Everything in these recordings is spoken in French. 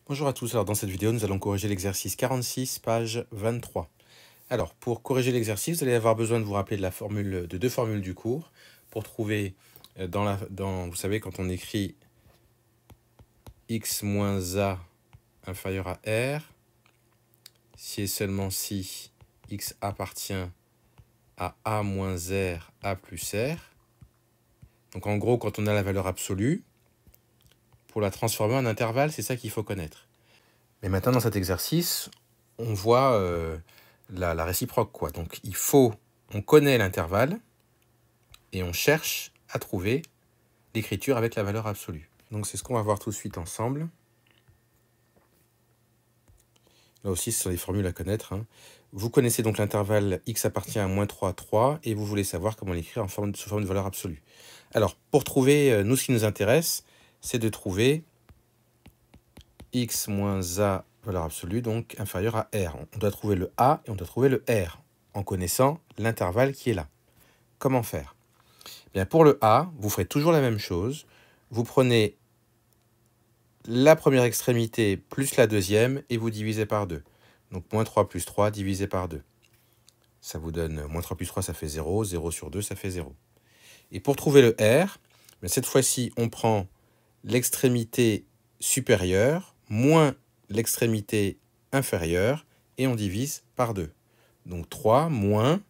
Bonjour à tous, alors dans cette vidéo nous allons corriger l'exercice 46, page 23. Alors pour corriger l'exercice, vous allez avoir besoin de vous rappeler de deux formules du cours pour trouver vous savez quand on écrit x moins a inférieur à r, si et seulement si x appartient à a moins r, a plus r. Donc en gros quand on a la valeur absolue, pour la transformer en intervalle, c'est ça qu'il faut connaître. Mais maintenant, dans cet exercice, on voit la réciproque, quoi. Donc, on connaît l'intervalle et on cherche à trouver l'écriture avec la valeur absolue. Donc, c'est ce qu'on va voir tout de suite ensemble. Là aussi, ce sont des formules à connaître, hein. Vous connaissez donc l'intervalle x appartient à moins 3, 3, et vous voulez savoir comment l'écrire sous forme de valeur absolue. Alors, pour trouver, nous, ce qui nous intéresse, c'est de trouver x moins a valeur absolue, donc inférieure à r. On doit trouver le a et on doit trouver le r, en connaissant l'intervalle qui est là. Comment faire? Bien, pour le a, vous ferez toujours la même chose. Vous prenez la première extrémité plus la deuxième et vous divisez par 2. Donc, moins 3 plus 3 divisé par 2. Ça vous donne, moins 3 plus 3, ça fait 0. 0 sur 2, ça fait 0. Et pour trouver le r, cette fois-ci, on prend l'extrémité supérieure moins l'extrémité inférieure et on divise par 2. Donc 3 moins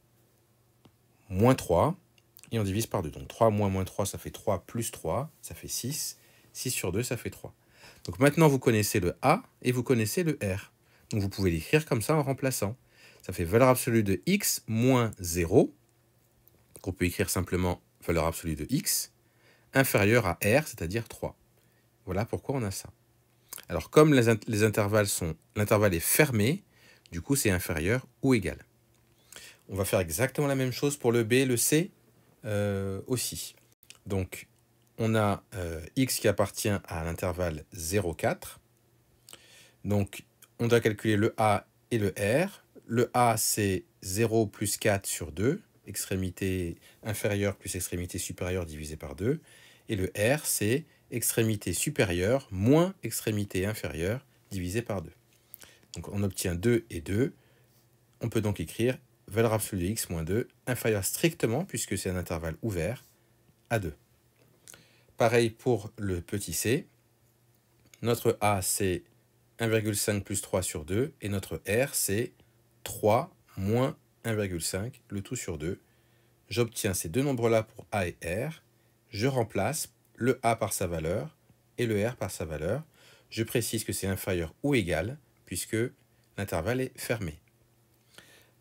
3 et on divise par 2. Donc 3 moins 3, ça fait 3 plus 3, ça fait 6. 6 sur 2, ça fait 3. Donc maintenant, vous connaissez le a et vous connaissez le r. Donc vous pouvez l'écrire comme ça en remplaçant. Ça fait valeur absolue de x moins 0. Donc on peut écrire simplement valeur absolue de x inférieure à r, c'est-à-dire 3. Voilà pourquoi on a ça. Alors, comme l'intervalle est fermé, du coup, c'est inférieur ou égal. On va faire exactement la même chose pour le B, le C aussi. Donc, on a x qui appartient à l'intervalle 0, 4. Donc, on doit calculer le A et le R. Le A, c'est 0 plus 4 sur 2, extrémité inférieure plus extrémité supérieure divisé par 2. Et le R, c'est extrémité supérieure moins extrémité inférieure divisé par 2. Donc on obtient 2 et 2. On peut donc écrire valeur absolue de x moins 2 inférieure strictement, puisque c'est un intervalle ouvert, à 2. Pareil pour le petit c. Notre a, c'est 1,5 plus 3 sur 2, et notre r, c'est 3 moins 1,5, le tout sur 2. J'obtiens ces deux nombres-là pour a et r. Je remplace le a par sa valeur et le r par sa valeur. Je précise que c'est inférieur ou égal, puisque l'intervalle est fermé.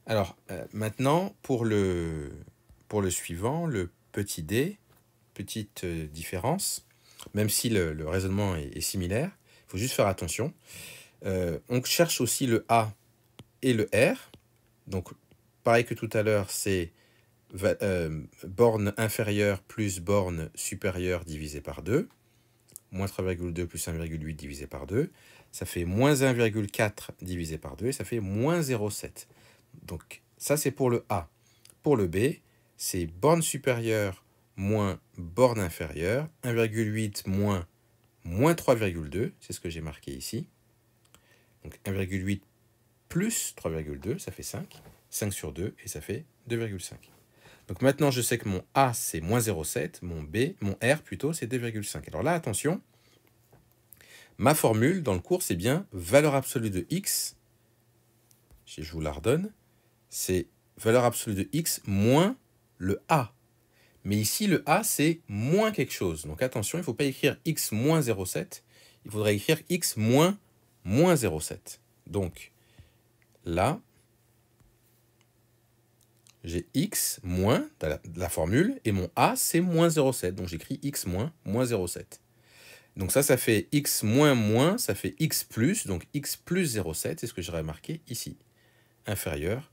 Alors, maintenant, pour le suivant, le petit d, petite différence, même si le raisonnement est similaire, il faut juste faire attention. On cherche aussi le a et le r. Donc, pareil que tout à l'heure, c'est borne inférieure plus borne supérieure divisé par 2, moins 3,2 plus 1,8 divisé par 2, ça fait moins 1,4 divisé par 2, et ça fait moins 0,7. Donc ça c'est pour le A. Pour le B, c'est borne supérieure moins borne inférieure, 1,8 moins 3,2, c'est ce que j'ai marqué ici. Donc 1,8 plus 3,2, ça fait 5. 5 sur 2, et ça fait 2,5. Donc maintenant, je sais que mon A, c'est moins 0,7, mon R plutôt, c'est 2,5. Alors là, attention, ma formule dans le cours, c'est bien valeur absolue de x, je vous la redonne, c'est valeur absolue de x moins le A. Mais ici, le A, c'est moins quelque chose. Donc attention, il ne faut pas écrire x moins 0,7, il faudrait écrire x moins 0,7. Donc là, j'ai x moins de la formule, et mon a, c'est moins 0,7. Donc j'écris x moins 0,7. Donc ça fait x moins moins, ça fait x plus, donc x plus 0,7, c'est ce que j'aurais marqué ici. Inférieur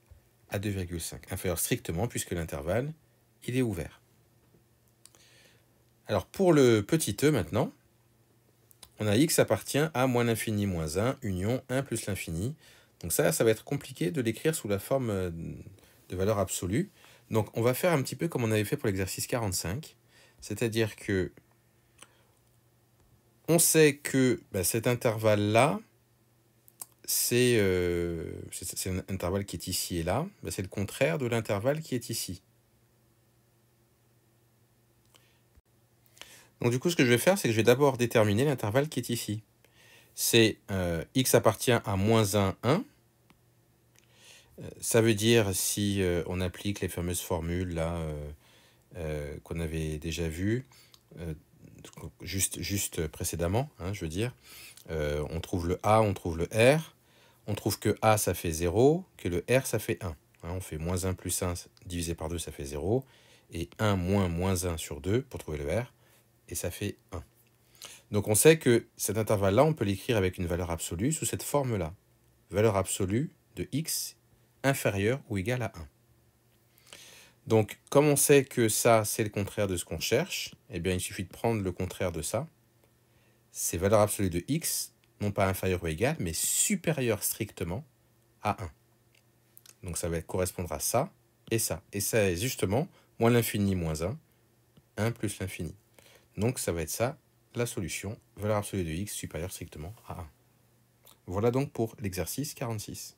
à 2,5. Inférieur strictement, puisque l'intervalle, il est ouvert. Alors pour le petit e maintenant, on a x appartient à moins l'infini moins 1, union 1 plus l'infini. Donc ça va être compliqué de l'écrire sous la forme de valeur absolue. Donc on va faire un petit peu comme on avait fait pour l'exercice 45, c'est-à-dire que on sait que cet intervalle-là, c'est un intervalle qui est ici et là, ben, c'est le contraire de l'intervalle qui est ici. Donc du coup, ce que je vais faire, c'est que je vais d'abord déterminer l'intervalle qui est ici. C'est x appartient à moins 1, 1. Ça veut dire, si on applique les fameuses formules là qu'on avait déjà vues, juste précédemment, hein, je veux dire, on trouve le a, on trouve le r, on trouve que a ça fait 0, que le r ça fait 1. Hein, on fait moins 1 plus 1 divisé par 2, ça fait 0, et 1 moins moins 1 sur 2 pour trouver le r, et ça fait 1. Donc on sait que cet intervalle-là, on peut l'écrire avec une valeur absolue sous cette forme-là. Valeur absolue de x inférieure ou égale à 1. Donc, comme on sait que ça, c'est le contraire de ce qu'on cherche, eh bien, il suffit de prendre le contraire de ça. C'est valeur absolue de x, non pas inférieure ou égale, mais supérieure strictement à 1. Donc, ça va correspondre à ça et ça. Et ça est justement moins l'infini moins 1, 1 plus l'infini. Donc, ça va être ça, la solution, valeur absolue de x supérieure strictement à 1. Voilà donc pour l'exercice 46.